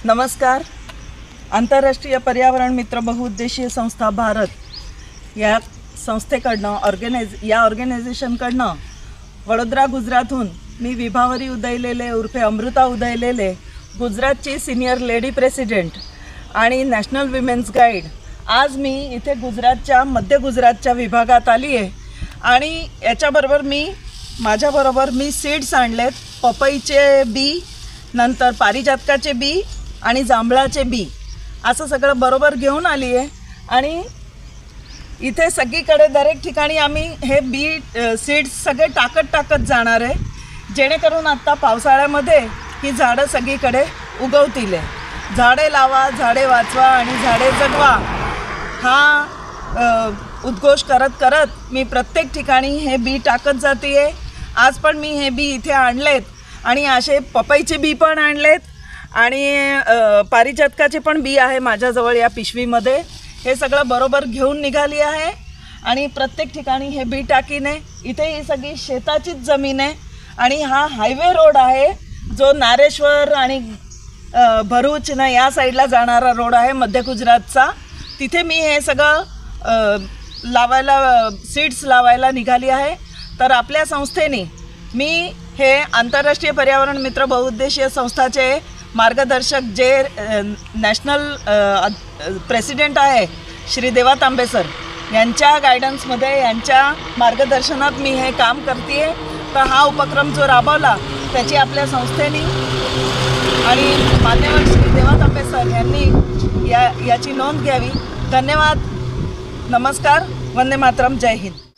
नमस्कार। आंतरराष्ट्रीय पर्यावरण मित्र बहुउद्देशीय संस्था भारत या संस्थेकडनं ऑर्गनायझेशनकडनं वडोदरा गुजरातहून मी विभावरी उदयलेले उर्फे अमृता उदयलेले गुजरातची सीनियर लेडी प्रेसिडेंट आणि नॅशनल विमेन्स गाईड आज मी इथे गुजरातच्या मध्य गुजरातच्या विभागात आली आहे आणि याच्याबरोबर माझ्याबरोबर मी सीड्स आणलेत, पपईचे बी, नंतर पारिजातकाचे बी आणि जांभळाचे बी, असं सगळं बरोबर घेऊन आली आहे आणि इथे सगळीकडे दरेक ठिकाणी आम्ही हे बी सीड्स सगळे टाकत जाणार आहे, जेणेकरून आत्ता पावसाळ्यामध्ये ही झाडं सगळीकडे उगवतील। झाडे लावा, झाडे वाचवा आणि झाडे जगवा हा उद्घोष करत मी प्रत्येक ठिकाणी हे बी टाकत जाते। आज पण मी हे बी इथे आणलेत आणि असे पपईचे बी पण आणलेत आणि पारिजातकाचे पण बी आहे माझ्याजवळ या पिशवीमध्ये। हे सगळं बरोबर घेऊन निघाली आहे आणि प्रत्येक ठिकाणी हे बी टाकीने। इथे ही सगळी शेताचीच जमीन आहे आणि हा हायवे रोड आहे जो नारेश्वर आणि भरूच ना या साईडला जाणारा रोड आहे मध्य गुजरातचा। तिथे मी हे सगळं सीड्स लावायला निघाली आहे। तर आपल्या संस्थेने मी हे आंतरराष्ट्रीय पर्यावरण मित्र बहुउद्देशीय संस्थाचे मार्गदर्शक जे नॅशनल प्रेसिडेंट आहे श्री देवा तांबे सर यांच्या गायडन्समध्ये, यांच्या मार्गदर्शनात मी हे काम करते आहे। तर हा उपक्रम जो राबवला त्याची आपल्या संस्थेने आणि मान्यवर श्री देवा तांबे सर यांनी याची नोंद घ्यावी। धन्यवाद, नमस्कार, वंदे मातरम, जय हिंद।